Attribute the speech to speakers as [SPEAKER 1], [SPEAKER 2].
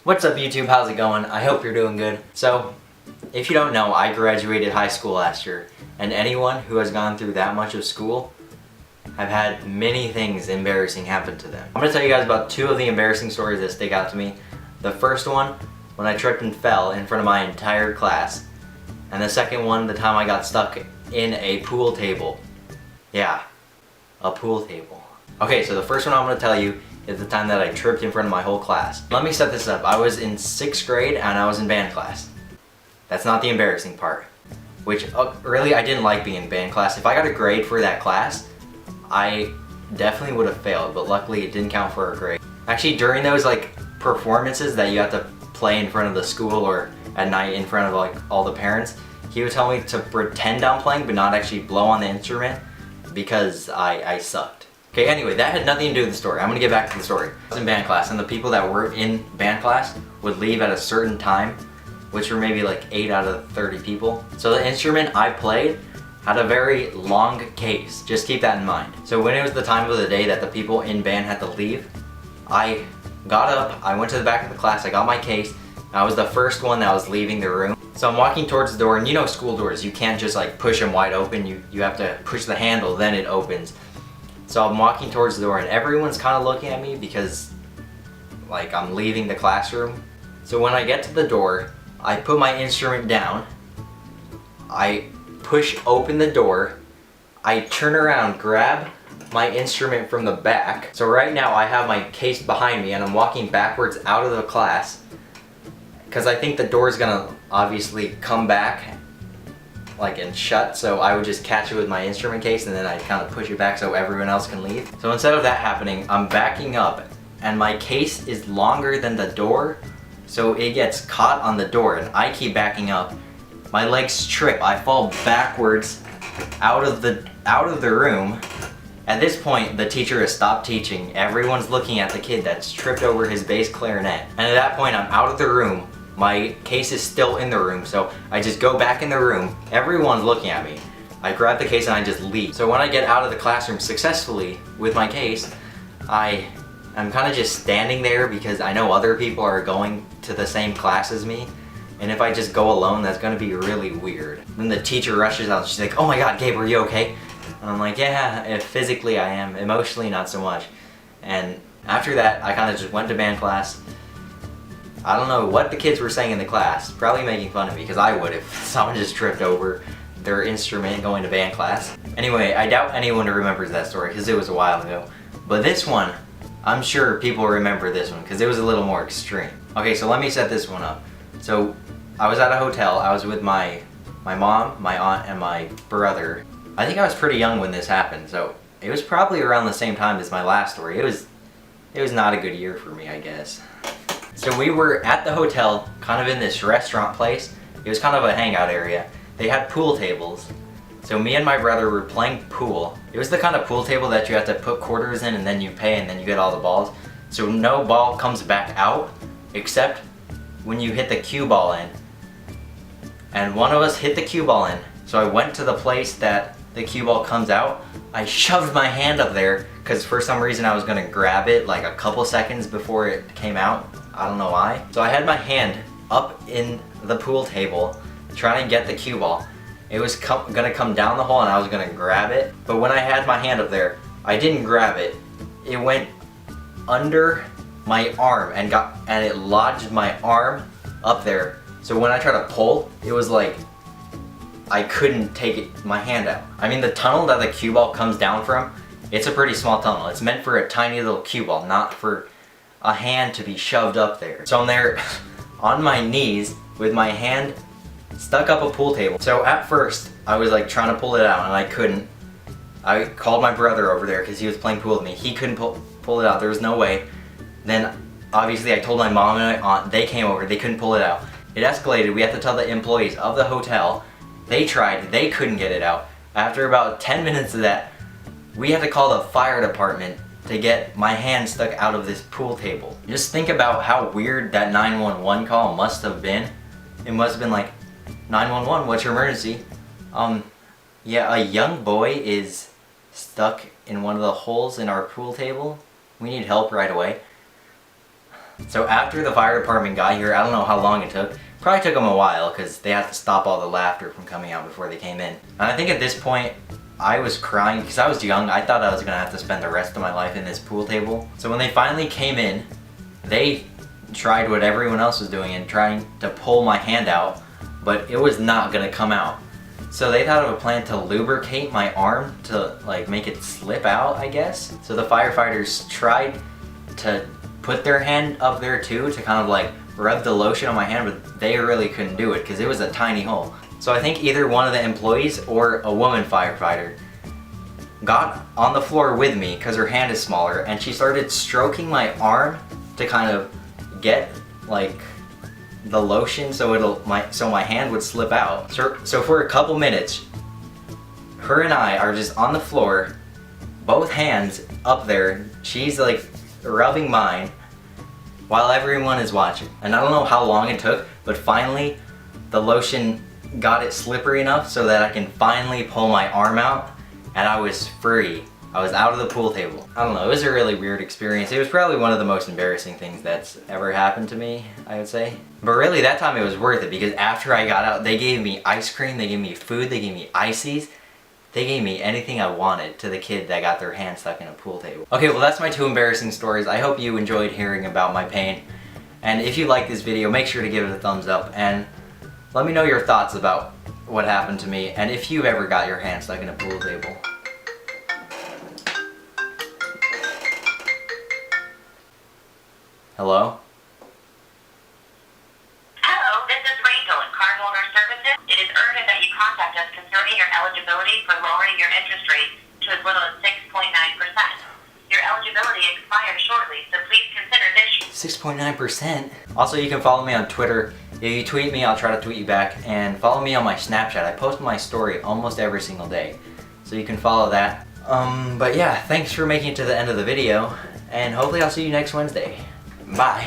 [SPEAKER 1] What's up YouTube, how's it going? I hope you're doing good. So, if you don't know, I graduated high school last year, and anyone who has gone through that much of school have had many things embarrassing happen to them. I'm going to tell you guys about two of the embarrassing stories that stick out to me. The first one, when I tripped and fell in front of my entire class. And the second one, the time I got stuck in a pool table. Yeah, a pool table. Okay, so the first one I'm going to tell you is the time that I tripped in front of my whole class. Let me set this up. I was in 6th grade and I was in band class. That's not the embarrassing part. Which, really, I didn't like being in band class. If I got a grade for that class, I definitely would have failed, but luckily it didn't count for a grade. Actually, during those performances that you have to play in front of the school or at night in front of all the parents, he would tell me to pretend I'm playing but not actually blow on the instrument because I sucked. Okay, anyway, that had nothing to do with the story. I'm gonna get back to the story. I was in band class, and the people that were in band class would leave at a certain time, which were maybe 8 out of 30 people. So the instrument I played had a very long case. Just keep that in mind. So when it was the time of the day that the people in band had to leave, I got up, I went to the back of the class, I got my case, I was the first one that was leaving the room. So I'm walking towards the door, and you know school doors, you can't just push them wide open, you have to push the handle, then it opens. So I'm walking towards the door and everyone's kind of looking at me because I'm leaving the classroom. So when I get to the door, I put my instrument down, I push open the door, I turn around, grab my instrument from the back. So right now I have my case behind me and I'm walking backwards out of the class because I think the door is gonna obviously come back and shut, so I would just catch it with my instrument case and then I'd kind of push it back so everyone else can leave. So instead of that happening, I'm backing up and my case is longer than the door, so it gets caught on the door and I keep backing up. My legs trip, I fall backwards out of the room. At this point, the teacher has stopped teaching. Everyone's looking at the kid that's tripped over his bass clarinet. And at that point, I'm out of the room. My case is still in the room, so I just go back in the room. Everyone's looking at me. I grab the case and I just leave. So when I get out of the classroom successfully with my case, I'm kind of just standing there because I know other people are going to the same class as me. And if I just go alone, that's gonna be really weird. Then the teacher rushes out, she's like, "Oh my God, Gabe, are you okay?" And I'm like, "Yeah, physically I am, emotionally not so much." And after that, I kind of just went to band class. I don't know what the kids were saying in the class, probably making fun of me, because I would if someone just tripped over their instrument going to band class. Anyway, I doubt anyone remembers that story because it was a while ago. But this one, I'm sure people remember this one because it was a little more extreme. Okay, so let me set this one up. So I was at a hotel, I was with my mom, my aunt, and my brother. I think I was pretty young when this happened, so it was probably around the same time as my last story. It was not a good year for me, I guess. So we were at the hotel, kind of in this restaurant place. It was kind of a hangout area. They had pool tables. So me and my brother were playing pool. It was the kind of pool table that you have to put quarters in and then you pay and then you get all the balls. So no ball comes back out except when you hit the cue ball in. And one of us hit the cue ball in. So I went to the place that the cue ball comes out. I shoved my hand up there because for some reason I was gonna grab it a couple seconds before it came out. I don't know why. So I had my hand up in the pool table trying to get the cue ball. It was gonna come down the hole and I was gonna grab it. But when I had my hand up there, I didn't grab it. It went under my arm and it lodged my arm up there. So when I tried to pull, it was I couldn't take my hand out. I mean, the tunnel that the cue ball comes down from, it's a pretty small tunnel. It's meant for a tiny little cue ball, not for a hand to be shoved up there. So I'm there on my knees with my hand stuck up a pool table. So at first, I was trying to pull it out and I couldn't. I called my brother over there because he was playing pool with me. He couldn't pull it out, there was no way. Then obviously I told my mom and my aunt, they came over, they couldn't pull it out. It escalated, we had to tell the employees of the hotel. They tried, they couldn't get it out. After about 10 minutes of that, we had to call the fire department to get my hand stuck out of this pool table. Just think about how weird that 911 call must have been. It must have been 911, what's your emergency? Yeah, a young boy is stuck in one of the holes in our pool table. We need help right away. So after the fire department got here, I don't know how long it took. Probably took them a while because they had to stop all the laughter from coming out before they came in. And I think at this point, I was crying because I was young. I thought I was gonna have to spend the rest of my life in this pool table. So when they finally came in, they tried what everyone else was doing and trying to pull my hand out, but it was not gonna come out. So they thought of a plan to lubricate my arm to like make it slip out, I guess. So the firefighters tried to put their hand up there too to kind of like rub the lotion on my hand, but they really couldn't do it because it was a tiny hole. So I think either one of the employees or a woman firefighter got on the floor with me because her hand is smaller, and she started stroking my arm to kind of get like the lotion so my hand would slip out. So for a couple minutes, her and I are just on the floor, both hands up there. She's like rubbing mine while everyone is watching. And I don't know how long it took, but finally the lotion got it slippery enough so that I can finally pull my arm out, and I was free. I was out of the pool table. I don't know, it was a really weird experience. It was probably one of the most embarrassing things that's ever happened to me, I would say. But really that time it was worth it because after I got out, they gave me ice cream, they gave me food, they gave me ices. They gave me anything I wanted to the kid that got their hand stuck in a pool table. Okay, well that's my 2 embarrassing stories. I hope you enjoyed hearing about my pain. And if you like this video, make sure to give it a thumbs up and let me know your thoughts about what happened to me and if you've ever got your hand stuck in a pool table. Hello?
[SPEAKER 2] Hello, this is Rachel at Cardholder Services. It is urgent that you contact us concerning your eligibility for lowering your interest rate to as little as 6.9%. Your eligibility expires shortly, so please consider this.
[SPEAKER 1] 6.9%? Also, you can follow me on Twitter. If you tweet me, I'll try to tweet you back. And follow me on my Snapchat. I post my story almost every single day, so you can follow that. But yeah, thanks for making it to the end of the video, and hopefully I'll see you next Wednesday. Bye.